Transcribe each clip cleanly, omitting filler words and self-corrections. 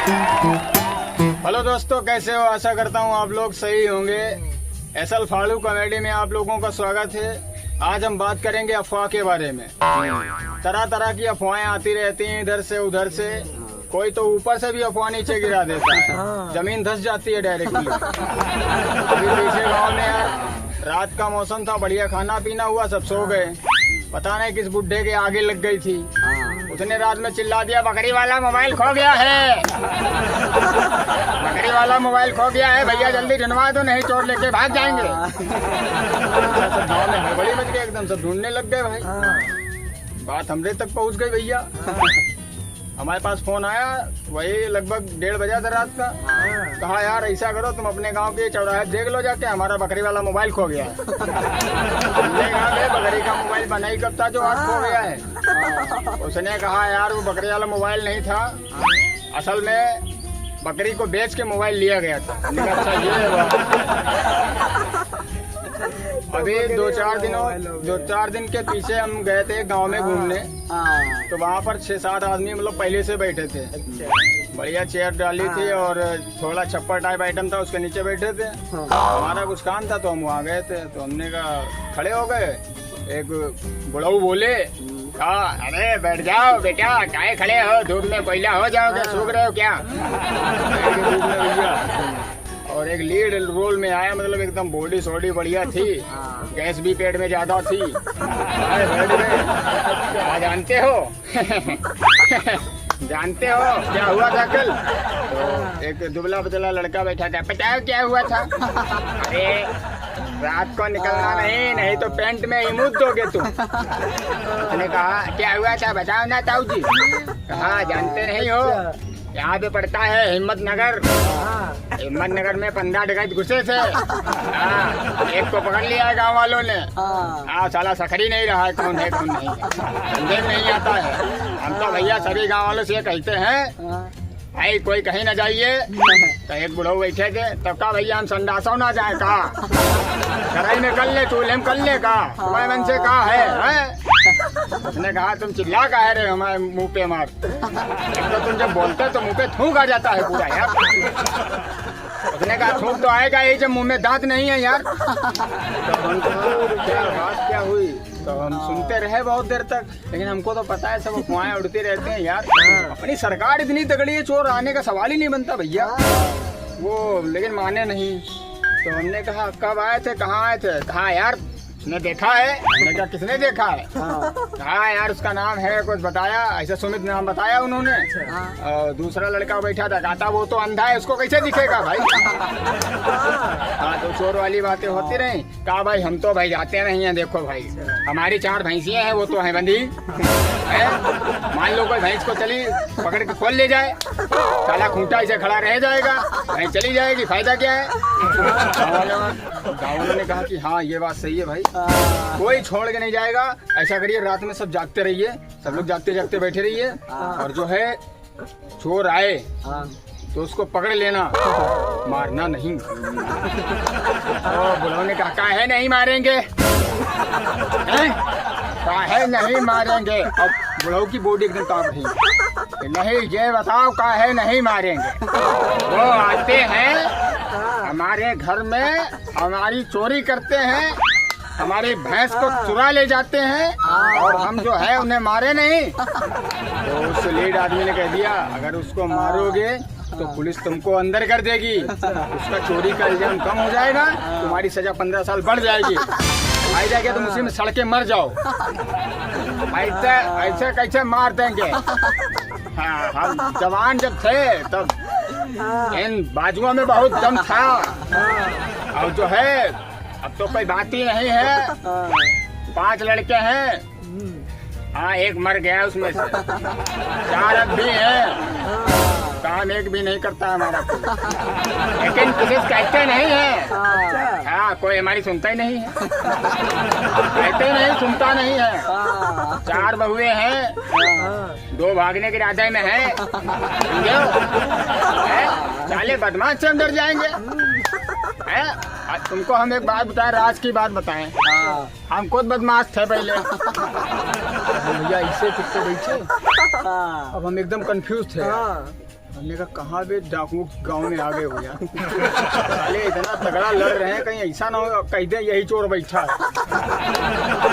Hello दोस्तों, कैसे हो? आशा करता हूँ आप लोग सही होंगे। एसएल फाड़ू कॉमेडी में आप लोगों का स्वागत है। आज हम बात करेंगे अफवाह के बारे में। तरह तरह की अफवाहें आती रहती हैं इधर से उधर से। कोई तो ऊपर से भी अफवाह नीचे गिरा देता है, जमीन धंस जाती है डायरेक्टली। अभी पीछे गाँव में यार रात का मौसम था, बढ़िया खाना पीना हुआ, सब सो गए। पता नहीं किस बुड्ढे के आगे लग गई थी। उसने रात में चिल्ला दिया, बकरी वाला मोबाइल खो गया है, बकरी वाला मोबाइल खो गया है, भैया जल्दी ढूंढवा दो नहीं चोर लेके भाग जाएंगे। सब गाँव में हड़बड़ी मच गई, एकदम सब ढूंढने लग गए भाई। बात हमरे तक पहुंच गई भैया। हमारे पास फोन आया, वही लगभग 1:30 बजा था रात का। कहा यार ऐसा करो, तुम अपने गांव के चौराहे देख लो जाके, हमारा बकरी वाला मोबाइल खो गया है। हमने कहा बकरी का मोबाइल बना ही कब था जो आज खो गया है। उसने कहा यार वो बकरी वाला मोबाइल नहीं था, असल में बकरी को बेच के मोबाइल लिया गया था। हमने कहा अच्छा ये है। अभी 2-4 दिन के पीछे हम गए थे गांव में घूमने, तो वहाँ पर 6-7 आदमी मतलब पहले से बैठे थे। बढ़िया चेयर डाली थी और थोड़ा छप्पर टाइप आइटम था, उसके नीचे बैठे थे। हमारा कुछ काम था तो हम वहाँ गए थे। तो हमने कहा खड़े हो गए। एक बुढ़ऊ बोले, अरे बैठ जाओ बेटा, काहे खड़े हो, धूप में कोयला हो जाओगे, सूख रहे हो क्या? और एक लीड रोल में आया, मतलब एकदम बॉडी सोडी बढ़िया थी, गैस भी पेट में ज्यादा थी। बैठ गए। जानते हो जानते हो क्या हुआ था कल? तो एक दुबला पतला लड़का बैठा था, पता है क्या हुआ था? अरे रात को निकलना नहीं तो पेंट में ही मुद दोगे तुम। उसने कहा क्या हुआ था बताओ ना ताऊ जी। कहा जानते नहीं हो, यहाँ पे पड़ता है हिम्मतनगर में 15 डकैत घुसे थे। एक को पकड़ लिया है गाँव वालों ने। साला सखरी नहीं रहा है कौन है कौन नहीं, समझे नहीं आता है। हम तो भैया सभी गाँव वालों से कहते हैं भाई कोई कहीं न जाइए। तो एक बुढ़ऊ बैठे थे, तब का भैया हम संडासों ना जाए का, कढ़ाई में कर ले, चूल्हे में कर ले का, तुम्हारे मन से कहा है? उसने कहा तुम चिल्ला का है रे हमारे मुंह पे मार। तो तुम जब बोलते तो मुंह पे थूक आ जाता है पूरा यार। उसने कहा थूक तो आएगा ही जब मुंह में दांत नहीं है यार। तो क्या बात क्या हुई? तो हम सुनते रहे बहुत देर तक, लेकिन हमको तो पता है सब अफवाहें उड़ती रहते हैं यार। अपनी सरकार इतनी तगड़ी है, चोर आने का सवाल ही नहीं बनता भैया वो, लेकिन माने नहीं। तो हमने कहा कब आए थे, कहाँ आए थे? कहा यार उसने देखा है। हमने कहा किसने देखा है? कहा यार उसका नाम है कुछ बताया, ऐसा सुमित नाम बताया उन्होंने। और दूसरा लड़का बैठा था, कहता वो तो अंधा है, उसको कैसे दिखेगा भाई? हाँ तो चोर वाली बातें होती रही। कहा भाई हम तो भाई जाते नहीं है, देखो भाई हमारी 4 भैंसियां हैं, वो तो है बंधी। मान लो कोई भैंस को चली पकड़ के खोल ले जाए, साला खूंटा ऐसे खड़ा रह जाएगा, भैंस चली जाएगी, फायदा क्या है? गाँव वालों ने कहा कि हाँ ये बात सही है भाई, कोई छोड़ के नहीं जाएगा। ऐसा करिए रात में सब जागते रहिए, सब लोग जागते जागते बैठे रहिए, और जो है चोर आए तो उसको पकड़ लेना, मारना नहीं। तो बुढ़ऊ ने कहा काहे नहीं मारेंगे, काहे नहीं मारेंगे? अब बुढ़ऊ की बॉडी एकदम कांप रही। नहीं ये बताओ काहे नहीं मारेंगे? वो आते हैं हमारे घर में, हमारी चोरी करते हैं, हमारी भैंस को चुरा ले जाते हैं, और हम जो है उन्हें मारे नहीं। तो उस लीड आदमी ने कह दिया अगर उसको मारोगे तो पुलिस तुमको अंदर कर देगी, उसका चोरी का इल्जाम कम हो जाएगा, तुम्हारी सजा 15 साल बढ़ जाएगी, आई जाएगा तुम उसी में सड़ के मर जाओ। ऐसे कैसे मार देंगे? हाँ हम जवान जब थे तब इन बाजुओं में बहुत दम था, और जो है अब तो कोई बात ही नहीं है। 5 लड़के हैं, हाँ एक मर गया उसमें से, 4 अब भी हैं, काम एक भी नहीं करता हमारा, लेकिन किसी कहते नहीं है। हाँ कोई हमारी सुनता ही नहीं है, कहते नहीं सुनता नहीं है। 4 बहुएं हैं, 2 भागने के इरादे में है, समझो? साले बदमाश से हम डर जाएंगे? तुमको हम एक बात बताएं, राज की बात बताएं। हम खुद बदमाश थे पहले। भैया इससे चुपके बैठे, अब हम एकदम कंफ्यूज थे। हमने कहा कहाँ भी डाकू गांव में आ गए हो यार। साले इतना तगड़ा लड़ रहे हैं, कहीं ऐसा ना हो कह दे यही चोर बैठा है,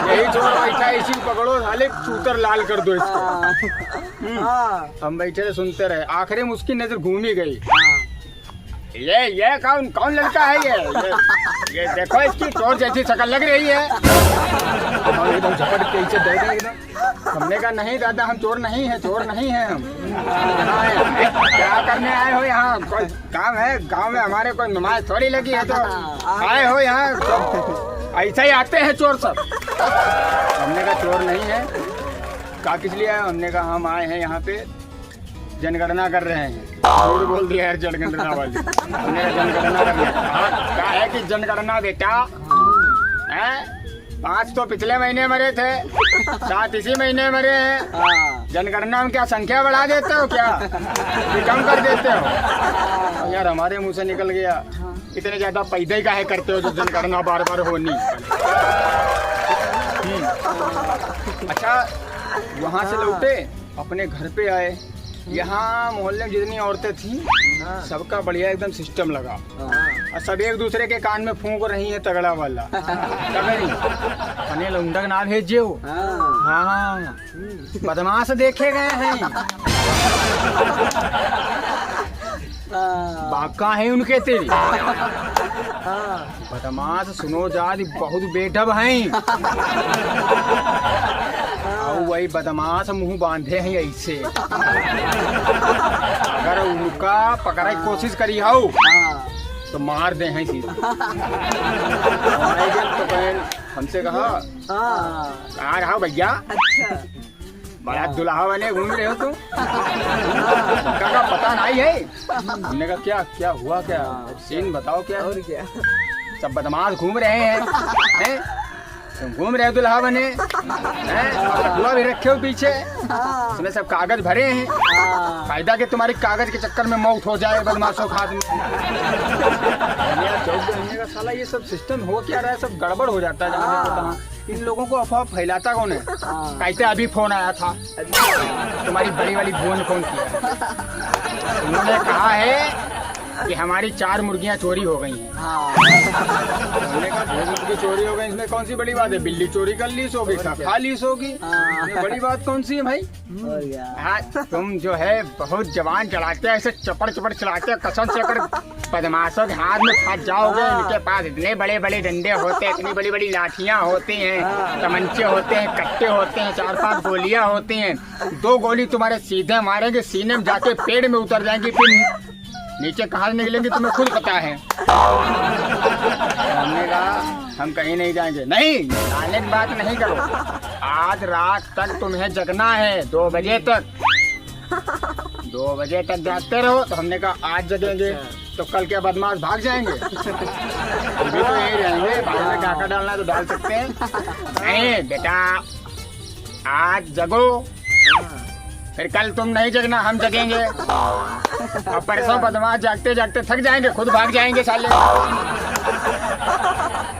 यही चोर बैठा है, इसी पकड़ो साले चूतर लाल कर दो इसको। हम बैठे थे सुनते रहे, आखिरी में उसकी नजर घूम ही गई। ये कौन कौन लड़का है ये देखो इसकी चोर जैसी शक्ल लग रही है। एकदम झपट के पीछे दे दे एकदम। हमने कहा नहीं दादा हम चोर नहीं है, चोर नहीं है हम। क्या करने आए हो यहाँ? कोई काम है गांव में हमारे? कोई नमाज थोड़ी लगी है तो आए हो यहाँ? ऐसा ही आते हैं चोर सब। हमने कहा चोर नहीं है। कहा किस लिए आए? हमने कहा हम आए हैं यहाँ पे जनगणना कर रहे हैं। झूठ बोल दिया यार जनगणना वाली। हमने जनगणना कर लिया। क्या है कि जनगणना बेटा है? 5 तो पिछले महीने मरे थे, 7 इसी महीने मरे हैं। जनगणना में क्या संख्या बढ़ा देते हो क्या? कम कर देते हो? यार हमारे मुंह से निकल गया, इतने ज्यादा पैदा ही काहे करते हो जो जनगणना बार बार होनी। अच्छा वहाँ से लौटे अपने घर पे आए। यहाँ मोहल्ले में जितनी औरतें थी सबका बढ़िया एकदम सिस्टम लगा और सब एक दूसरे के कान में फूंक रही है तगड़ा वाला। अनिल उंडक ना भेजे हो। हाँ बदमाश देखे गए हैं। बाका है उनके तेरी बदमाश सुनो जाति बहुत बेढब हैं। वही बदमाश मुंह बांधे हैं ऐसे। अगर उनका पकड़ने की कोशिश करी हो तो मार दे हैं सीधा। तो हमसे कहा कहाँ रहा भैया? अच्छा बड़ा दुल्हा वाले घूम रहे हो तुम? का पता नहीं है। हमने कहा क्या क्या हुआ, क्या सीन बताओ क्या? और क्या सब बदमाश घूम रहे हैं? तुम घूम रहे हो दुल्हा बने हैं? दुआ भी रखे हो पीछे, उसमें सब कागज भरे हैं। फायदा कि तुम्हारी कागज के चक्कर में मौत हो जाए बदमाशों खाद में। का साला ये सब सिस्टम हो क्या रहा है? सब गड़बड़ हो जाता है। इन लोगों को अफवाह फैलाता कौन है? कहते अभी फोन आया था, तुम्हारी बड़ी वाली बुआ ने फोन किया, उन्होंने कहा है कि हमारी 4 मुर्गियां चोरी हो गई हैं। हमने कहा 2 मुर्गी चोरी हो गई, इसमें कौन सी बड़ी बात है? बिल्ली चोरी कर ली सोगी, खा ली सोगी, बड़ी बात कौन सी है भाई? हाँ तुम जो है बहुत जवान चलाते हैं, ऐसे चपड़ चपड़ चलाते हैं, कसम से अगर बदमाशों के हाथ में फंस जाओगे। इनके पास इतने बड़े बड़े डंडे होते हैं, इतनी बड़ी बड़ी लाठियां होती हैं, तमंचे होते हैं, कट्टे होते हैं, 4-5 गोलियां होती हैं। 2 गोली तुम्हारे सीधे मारेंगे, सीने में जाके पेड़ में उतर जाएंगी, फिर नीचे कहाँ निकलेंगे तुम्हें खुद पता है। हमने कहा हम कहीं नहीं जाएंगे। नहीं जाने की बात नहीं करो, आज रात तक तुम्हें जगना है 2 बजे तक। 2 बजे तक जागते रहो। तो हमने कहा आज जगेंगे तो कल क्या बदमाश भाग जाएंगे? अभी तो यही रहेंगे, बाद में डाका डालना तो डाल सकते हैं। नहीं बेटा आज जगो, फिर कल तुम नहीं जगना, हम जगेंगे। और परसों बदमाश जागते जागते थक जाएंगे, खुद भाग जाएंगे साले।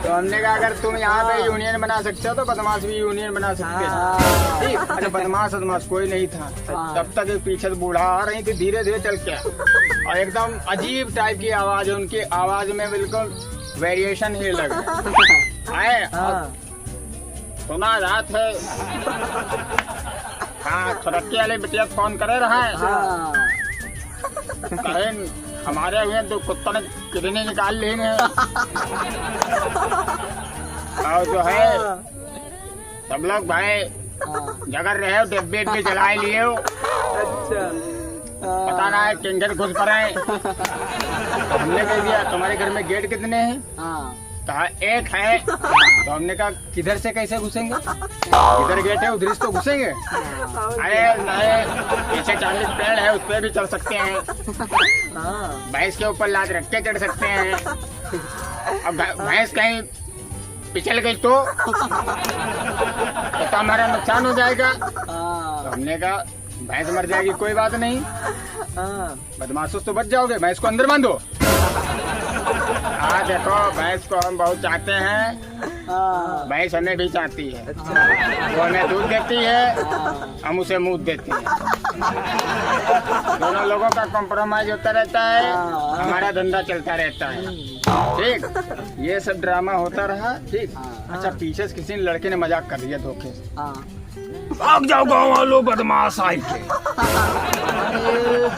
तो हमने कहा अगर तुम यहाँ पे यूनियन बना सकते हो तो बदमाश भी यूनियन बना सकते हैं। ठीक, अरे बदमाश कोई नहीं था। तब तक एक पीछे से बूढ़ा आ रही थी धीरे धीरे चल के, और एकदम अजीब टाइप की आवाज है उनकी। आवाज में बिल्कुल वेरिएशन ही लग आए। सुना रात है हाँ थोड़के वाले बिटिया फोन करे रहा है, हमारे हुए तो कुत्ता ने किडनी निकाल ली है। और जो है सब लोग भाई जगह रहे हो, डिब्बे जलाए लिए हो। अच्छा पता ना है किंजर घुस पड़े। तो हमने कह दिया तुम्हारे घर में गेट कितने हैं? कहा 1 है। तो हमने कहा किधर से कैसे घुसेंगे? इधर गेट है उधर से तो घुसेंगे। अरे नहीं पीछे 40 पेड़ है उस पर भी चढ़ सकते हैं, भैंस के ऊपर लाद रख के चढ़ सकते हैं। अब भैंस कहीं पिछल गई तो हमारा नुकसान हो जाएगा। तो हमने कहा भैंस मर जाएगी कोई बात नहीं, बदमाशों से तो बच जाओगे, भैंस को अंदर बांधो। हाँ देखो भैंस को हम बहुत चाहते हैं, भैंस हमें भी चाहती है, वो हमें दूध देती है, हम उसे मूत देते हैं। दोनों लोगों का कॉम्प्रोमाइज होता रहता है, हमारा धंधा चलता रहता है। ठीक, ये सब ड्रामा होता रहा। ठीक, अच्छा पीछे से किसी लड़के ने मजाक कर दिया धोखे से, भाग जाओ गाँव वालों बदमाश आई के।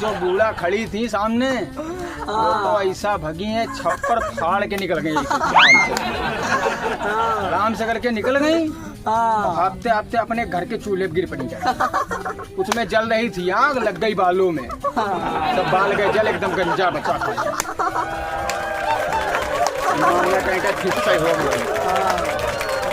जो बूढ़ा खड़ी थी सामने वो तो ऐसा भगी है, छप्पर फाड़ के निकल गई, आराम से करके निकल गई। हफ्ते हफ्ते अपने घर के चूल्हे पर गिर पड़ी जाए, उसमें जल रही थी, आग लग गई बालों में, तो बाल गए जल, एकदम गंजा बचा था, कहीं का किस्सा हो गया।